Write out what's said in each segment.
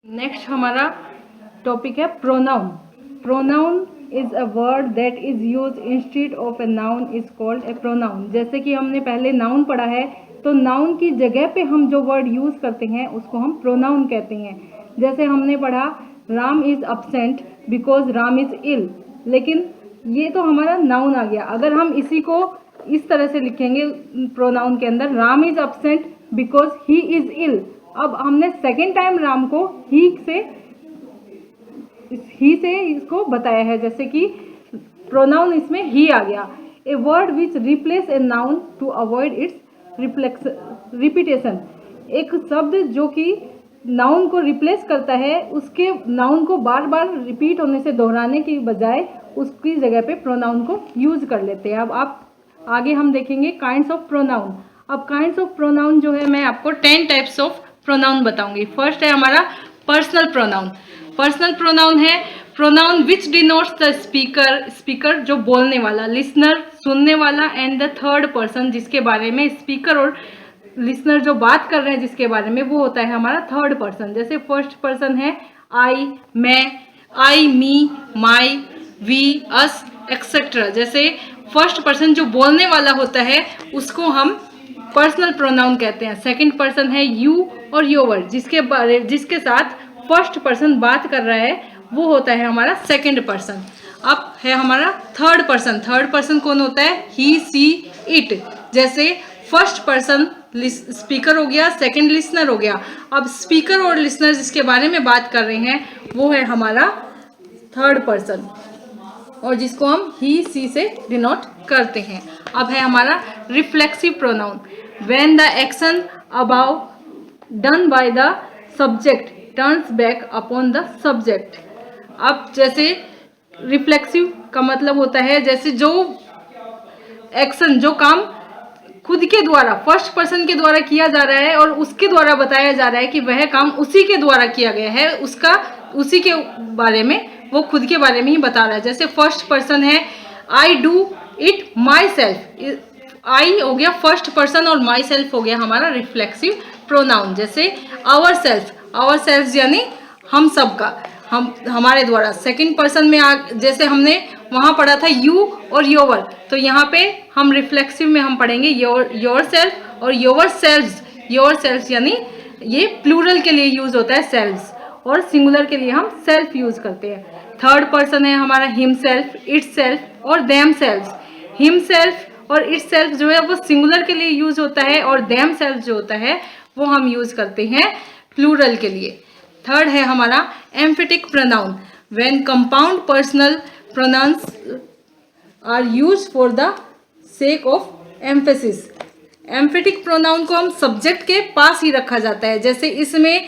Next हमारा topic है pronoun. Pronoun is a word that is use instead of a noun is called a pronoun. जैसे कि हमने पहले नाउन पढ़ा है, तो नाउन की जगह पे हम जो वर्ड यूज करते हैं उसको हम प्रोनाउन कहते हैं। जैसे हमने पढ़ा Ram is absent because Ram is ill, लेकिन ये तो हमारा नाउन आ गया। अगर हम इसी को इस तरह से लिखेंगे प्रोनाउन के अंदर, Ram is absent because he is ill. अब हमने सेकेंड टाइम राम को ही से इसको बताया है, जैसे कि प्रोनाउन इसमें ही आ गया। A word which replace a noun to avoid its repetition. एक शब्द जो कि नाउन को रिप्लेस करता है, उसके नाउन को बार बार रिपीट होने से दोहराने की बजाय उसकी जगह पे प्रोनाउन को यूज कर लेते हैं। अब आप आगे हम देखेंगे काइंड्स ऑफ प्रोनाउन। अब काइंड्स ऑफ प्रोनाउन जो है, मैं आपको 10 टाइप्स ऑफ प्रोनाउन बताऊंगी। फर्स्ट है हमारा पर्सनल प्रोनाउन। पर्सनल प्रोनाउन है pronoun which denotes the speaker जो बोलने वाला, लिसनर सुनने वाला, एंड द थर्ड पर्सन जिसके बारे में स्पीकर और लिसनर जो बात कर रहे हैं जिसके बारे में, वो होता है हमारा थर्ड पर्सन। जैसे फर्स्ट पर्सन है आई, मैं, आई, मी, माई, वी, अस एक्सेट्रा। जैसे फर्स्ट पर्सन जो बोलने वाला होता है उसको हम पर्सनल प्रोनाउन कहते हैं। सेकंड पर्सन है यू और योवर, जिसके साथ फर्स्ट पर्सन बात कर रहा है वो होता है हमारा सेकंड पर्सन। अब है हमारा थर्ड पर्सन। थर्ड पर्सन कौन होता है? ही, सी, इट। जैसे फर्स्ट पर्सन स्पीकर हो गया, सेकंड लिसनर हो गया। अब स्पीकर और लिसनर जिसके बारे में बात कर रहे हैं वो है हमारा थर्ड पर्सन, और जिसको हम ही, सी से डिनोट करते हैं। अब है हमारा reflexive pronoun. When the action about done by the subject turns back upon the subject. अब जैसे रिफ्लेक्सिव का मतलब होता है जैसे जो एक्शन, जो काम खुद के द्वारा, फर्स्ट पर्सन के द्वारा किया जा रहा है और उसके द्वारा बताया जा रहा है कि वह काम उसी के द्वारा किया गया है, उसका उसी के बारे में, वो खुद के बारे में ही बता रहा है। जैसे फर्स्ट पर्सन है I do it myself. I हो गया फर्स्ट पर्सन और माई सेल्फ हो गया हमारा रिफ्लेक्सिव प्रोनाउन। जैसे आवर सेल्फ यानी हम सबका, हमारे द्वारा। सेकंड पर्सन में जैसे हमने वहाँ पढ़ा था यू और योवर, तो यहाँ पे हम रिफ्लेक्सिव में हम पढ़ेंगे योर सेल्फ और योर सेल्फ यानी ये प्लूरल के लिए यूज होता है सेल्व्स, और सिंगुलर के लिए हम सेल्फ यूज करते हैं। थर्ड पर्सन है हमारा हिम सेल्फ, इट सेल्फ और देम सेल्फ। हिम सेल्फ और इट सेल्फ जो है वो सिंगुलर के लिए यूज होता है, और देम सेल्फ जो होता है वो हम यूज करते हैं प्लूरल के लिए। थर्ड है हमारा emphatic pronoun. When compound personal pronouns are used for the sake of emphasis. Emphatic pronoun को हम सब्जेक्ट के पास ही रखा जाता है। जैसे इसमें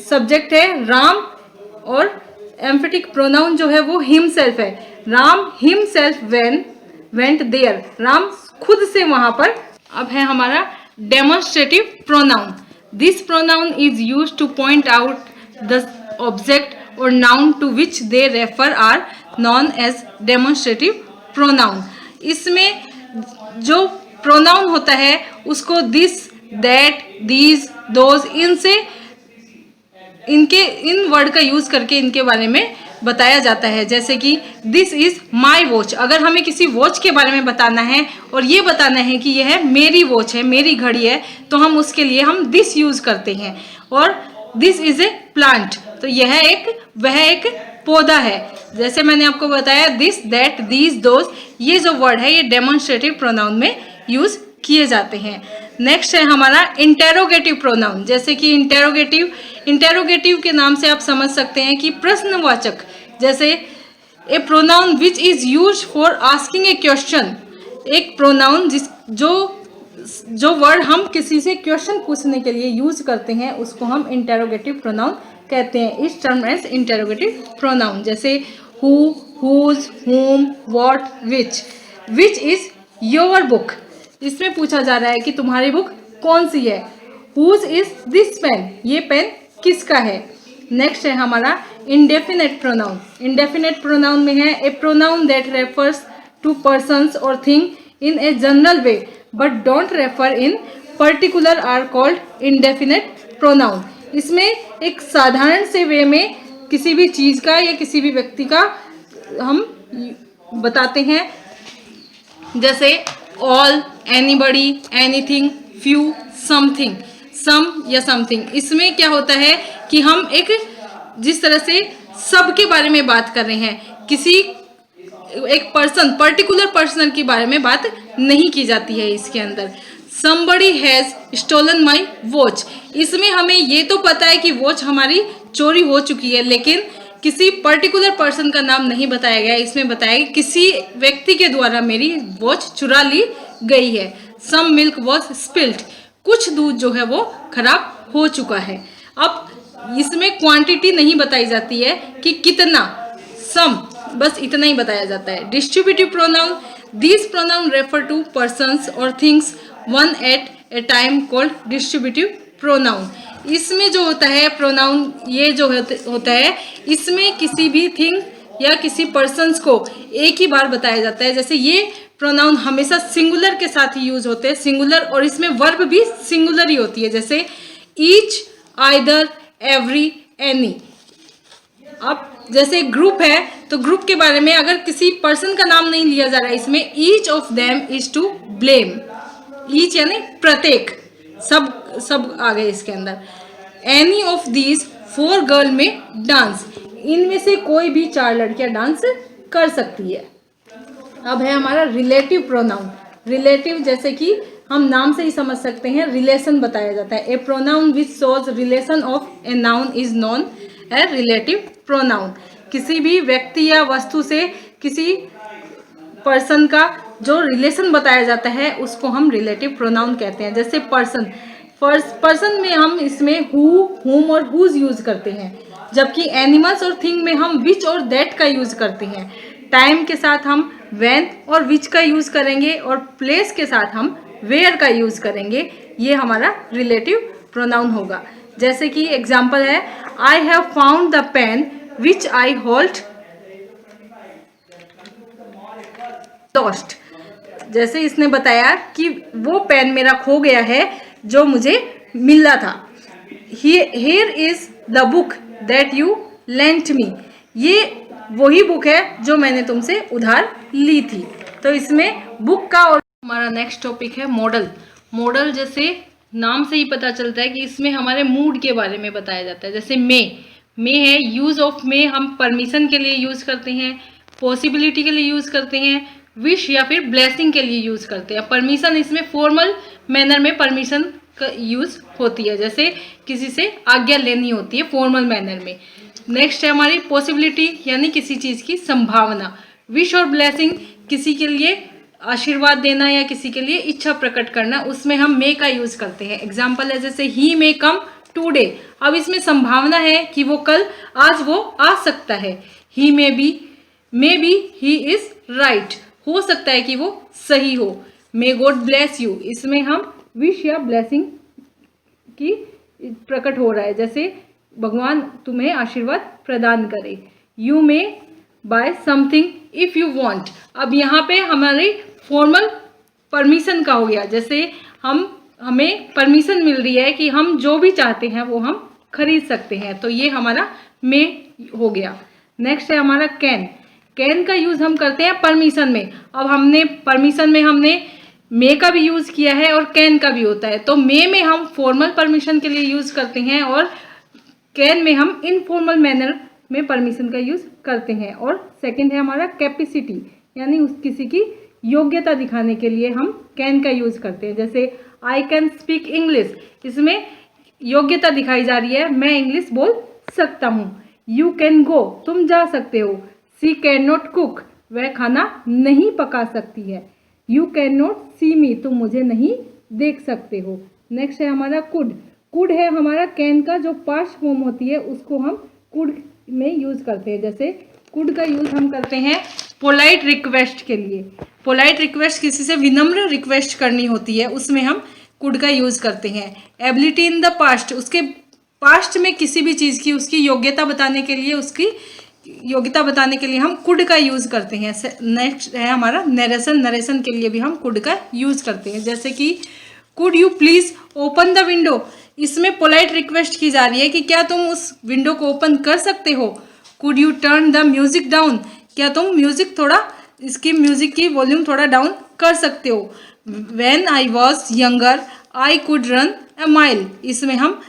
सब्जेक्ट है राम और एम्फेटिक प्रोनाउन जो है वो हिमसेल्फ है। Ram himself went there, Ram खुद से वहां पर। अब है हमारा demonstrative pronoun. This pronoun is used to point out the object और noun to which they refer are known as demonstrative pronoun. इसमें जो प्रोनाउन होता है उसको दिस, दैट, दीज, दोज, इन वर्ड का यूज करके इनके बारे में बताया जाता है। जैसे कि दिस इज माई वॉच। अगर हमें किसी वॉच के बारे में बताना है और ये बताना है कि यह मेरी वॉच है, मेरी घड़ी है, तो हम उसके लिए हम दिस यूज करते हैं। और दिस इज ए प्लांट, तो वह एक पौधा है। जैसे मैंने आपको बताया दिस, दैट, दीज, दोज, ये जो वर्ड है ये डेमोन्स्ट्रेटिव प्रोनाउन में यूज किए जाते हैं। नेक्स्ट है हमारा इंटेरोगेटिव प्रोनाउन। जैसे कि इंटेरोगेटिव के नाम से आप समझ सकते हैं कि प्रश्नवाचक। जैसे a pronoun which is used for asking a question. एक प्रोनाउन जो वर्ड हम किसी से क्वेश्चन पूछने के लिए यूज करते हैं उसको हम इंटेरोगेटिव प्रोनाउन कहते हैं। इस टर्म एज इंटेरोगेटिव प्रोनाउन। जैसे who, whose, whom, what, which is your book. इसमें पूछा जा रहा है कि तुम्हारी बुक कौन सी है। हुज इज दिस पेन, ये पेन किसका है। नेक्स्ट है हमारा इंडेफिनेट प्रोनाउन। इंडेफिनेट प्रोनाउन में है a pronoun that refers to persons और thing in a general way but don't refer in particular are called indefinite pronoun. इसमें एक साधारण से वे में किसी भी चीज़ का या किसी भी व्यक्ति का हम बताते हैं, जैसे all, anybody, anything, few, something, some या समथिंग। इसमें क्या होता है कि हम एक जिस तरह से सब के बारे में बात कर रहे हैं, किसी एक पर्सन, पर्टिकुलर पर्सन के बारे में बात नहीं की जाती है इसके अंदर। somebody has stolen my watch, इसमें हमें ये तो पता है कि वॉच हमारी चोरी हो चुकी है, लेकिन किसी पर्टिकुलर पर्सन का नाम नहीं बताया गया। इसमें बताया कि किसी व्यक्ति के द्वारा मेरी वॉच चुरा ली गई है। some milk was spilled, कुछ दूध जो है वो खराब हो चुका है। अब इसमें क्वांटिटी नहीं बताई जाती है कि कितना, सम, बस इतना ही बताया जाता है। Distributive pronoun, this pronoun refer to persons और things one at a time called distributive pronoun. इसमें जो होता है प्रोनाउन, ये जो होता है, इसमें किसी भी थिंग या किसी पर्सन्स को एक ही बार बताया जाता है। जैसे ये प्रोनाउन हमेशा सिंगुलर के साथ ही यूज होते हैं, सिंगुलर, और इसमें वर्ब भी सिंगुलर ही होती है, जैसे ईच, आइदर, एवरी, एनी। अब जैसे ग्रुप है तो ग्रुप के बारे में अगर किसी पर्सन का नाम नहीं लिया जा रहा है, इसमें each of them is to blame, each यानी प्रत्येक, सब आ गए इसके अंदर। Any of these four girl में डांस, इनमें से कोई भी 4 लड़कियां डांस कर सकती है। अब है हमारा रिलेटिव प्रोनाउन। रिलेटिव जैसे कि हम नाम से ही समझ सकते हैं, रिलेशन बताया जाता है। A pronoun which shows relation of a noun is known a relative pronoun. किसी भी व्यक्ति या वस्तु से किसी पर्सन का जो रिलेशन बताया जाता है उसको हम रिलेटिव प्रोनाउन कहते हैं। जैसे पर्सन में हम इसमें हु, हुम और हुज यूज करते हैं, जबकि एनिमल्स और थिंग में हम विच और दैट का यूज करते हैं। टाइम के साथ हम व्हेन और विच का यूज करेंगे, और प्लेस के साथ हम वेयर का यूज करेंगे। ये हमारा रिलेटिव प्रोनाउन होगा। जैसे कि एग्जाम्पल है, I have found the pen which I hold lost. जैसे इसने बताया कि वो पेन मेरा खो गया है जो मुझे मिला था। Here is the book that you lent me, ये वही बुक है जो मैंने तुमसे उधार ली थी। तो इसमें बुक का। और हमारा नेक्स्ट टॉपिक है मॉडल। मॉडल जैसे नाम से ही पता चलता है कि इसमें हमारे मूड के बारे में बताया जाता है। जैसे मे है, यूज ऑफ मे हम परमिशन के लिए यूज करते हैं, पॉसिबिलिटी के लिए यूज करते हैं, विश या फिर ब्लेसिंग के लिए यूज करते हैं। परमिशन इसमें फॉर्मल मैनर में परमिशन का यूज होती है, जैसे किसी से आज्ञा लेनी होती है फॉर्मल मैनर में। नेक्स्ट है हमारी पॉसिबिलिटी, यानी किसी चीज की संभावना। विश और ब्लेसिंग किसी के लिए आशीर्वाद देना या किसी के लिए इच्छा प्रकट करना, उसमें हम मे का यूज करते हैं। एग्जाम्पल है जैसे ही मे कम टुडे। अब इसमें संभावना है कि वो कल, आज वो आ सकता है। He may be he is right, हो सकता है कि वो सही हो। मे गॉड ब्लेस यू, इसमें हम विश या ब्लेसिंग की प्रकट हो रहा है, जैसे भगवान तुम्हें आशीर्वाद प्रदान करे। You may buy something if you want. अब यहाँ पे हमारी फॉर्मल परमिशन का हो गया, जैसे हमें परमिशन मिल रही है कि हम जो भी चाहते हैं वो हम खरीद सकते हैं, तो ये हमारा मे हो गया। नेक्स्ट है हमारा कैन का यूज हम करते हैं परमिशन में। अब हमने परमिशन में हमने मे का भी यूज किया है और कैन का भी होता है। तो मे में हम फॉर्मल परमिशन के लिए यूज करते हैं और कैन में हम इनफॉर्मल मैनर में परमिशन का यूज करते हैं। और सेकंड है हमारा कैपेसिटी, यानी किसी की योग्यता दिखाने के लिए हम कैन का यूज करते हैं। जैसे आई कैन स्पीक इंग्लिश, इसमें योग्यता दिखाई जा रही है, मैं इंग्लिश बोल सकता हूँ। यू कैन गो, तुम जा सकते हो। शी कैन नॉट कुक, वह खाना नहीं पका सकती है। यू कैन नॉट सी मी, तुम मुझे नहीं देख सकते हो। नेक्स्ट है हमारा कुड है हमारा कैन का जो पास्ट फॉर्म होती है उसको हम कुड में यूज करते हैं। जैसे कुड का यूज हम करते हैं पोलाइट रिक्वेस्ट के लिए। पोलाइट रिक्वेस्ट किसी से विनम्र रिक्वेस्ट करनी होती है, उसमें हम कुड का यूज करते हैं। एबिलिटी इन द पास्ट, उसके पास्ट में किसी भी चीज़ की उसकी योग्यता बताने के लिए हम कुड का यूज करते हैं। नेक्स्ट है हमारा नरेशन के लिए भी हम कुड का यूज करते हैं। जैसे कि could you please open the window, इसमें पोलाइट रिक्वेस्ट की जा रही है कि क्या तुम उस विंडो को ओपन कर सकते हो। Could U turn the music down, क्या तुम म्यूजिक थोड़ा, इसकी म्यूजिक की वॉल्यूम थोड़ा डाउन कर सकते हो। When I was younger I could run a mile, इसमें हम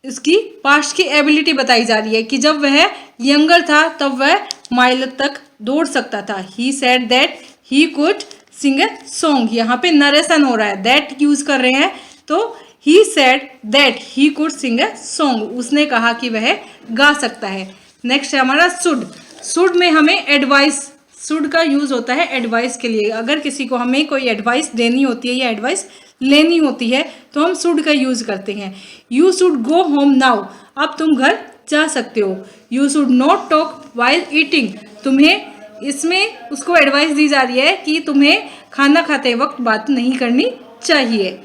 इसकी पास्ट की एबिलिटी बताई जा रही है कि जब वह यंगर था तब वह माइल तक दौड़ सकता था। He said that he could sing a song, यहाँ पे नरेशन हो रहा है, दैट यूज कर रहे हैं, तो he said that he could sing a song, उसने कहा कि वह गा सकता है। नेक्स्ट है हमारा शुड। शुड में हमें एडवाइस, शुड का यूज होता है एडवाइस के लिए। अगर किसी को हमें कोई एडवाइस देनी होती है या एडवाइस लेनी होती है तो हम शुड का यूज करते हैं। You should go home now, अब तुम घर जा सकते हो। You should not talk while eating, तुम्हें, इसमें उसको एडवाइस दी जा रही है कि तुम्हें खाना खाते वक्त बात नहीं करनी चाहिए।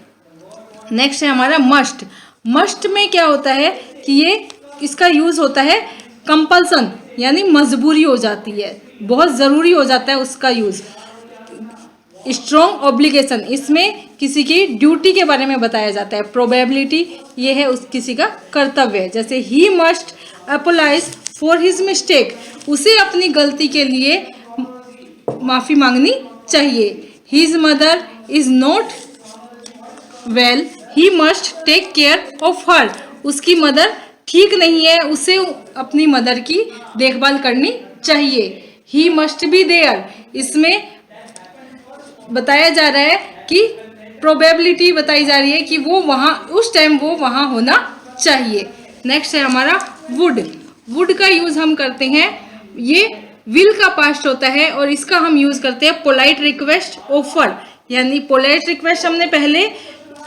नेक्स्ट है हमारा मस्ट। मस्ट में क्या होता है कि ये इसका यूज होता है कंपल्सन, यानी मजबूरी हो जाती है, बहुत ज़रूरी हो जाता है उसका यूज़। स्ट्रॉन्ग ऑब्लिगेशन, इसमें किसी की ड्यूटी के बारे में बताया जाता है। प्रोबेबिलिटी, ये है उस किसी का कर्तव्य, जैसे he must apologise for his mistake, उसे अपनी गलती के लिए माफ़ी मांगनी चाहिए। His mother is not well he must take care of her, उसकी मदर ठीक नहीं है, उसे अपनी मदर की देखभाल करनी चाहिए। ही मस्ट बी देयर, इसमें बताया जा रहा है कि प्रोबेबिलिटी बताई जा रही है कि वो वहाँ, उस टाइम वो वहाँ होना चाहिए। नेक्स्ट है हमारा वुड। वुड का यूज़ हम करते हैं, ये विल का पास्ट होता है और इसका हम यूज़ करते हैं पोलाइट रिक्वेस्ट ऑफर, यानी पोलाइट रिक्वेस्ट हमने पहले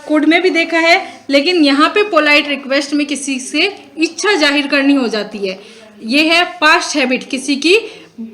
कोड में भी देखा है, लेकिन यहाँ पे पोलाइट रिक्वेस्ट में किसी से इच्छा जाहिर करनी हो जाती है। ये है पास्ट हैबिट, किसी की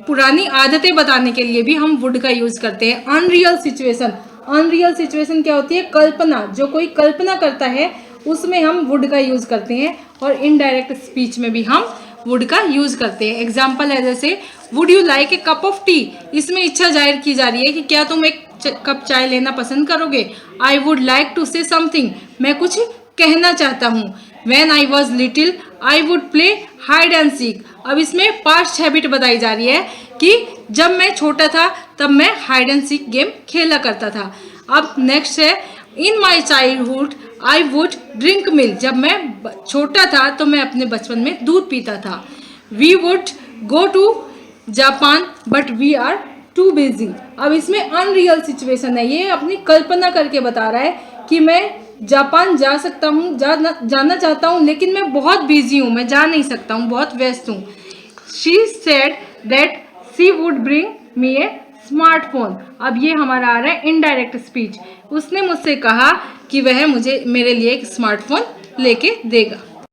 पुरानी आदतें बताने के लिए भी हम वुड का यूज़ करते हैं। अनरियल सिचुएशन, अनरियल सिचुएशन क्या होती है, कल्पना, जो कोई कल्पना करता है उसमें हम वुड का यूज़ करते हैं। और इनडायरेक्ट स्पीच में भी हम वुड का यूज़ करते हैं। एग्जाम्पल है जैसे would you like a cup of T, इसमें इच्छा जाहिर की जा रही है कि क्या तुम एक कप चाय लेना पसंद करोगे। I would like to say something, मैं कुछ कहना चाहता हूँ। When I was little, I would play hide and seek, अब इसमें पास्ट हैबिट बताई जा रही है कि जब मैं छोटा था तब मैं हाइड एंड सीक गेम खेला करता था। अब नेक्स्ट है in my childhood I would drink milk, जब मैं छोटा था तो मैं अपने बचपन में दूध पीता था। We would go to Japan but we are too busy, अब इसमें अनरियल सिचुएशन है, ये अपनी कल्पना करके बता रहा है कि मैं जापान जा सकता हूँ, जाना चाहता हूँ, लेकिन मैं बहुत बिजी हूँ, मैं जा नहीं सकता हूँ, बहुत व्यस्त हूँ। She said that she would bring me A smartphone, अब ये हमारा आ रहा है इनडायरेक्ट स्पीच, उसने मुझसे कहा कि वह मुझे, मेरे लिए एक स्मार्टफोन लेके देगा।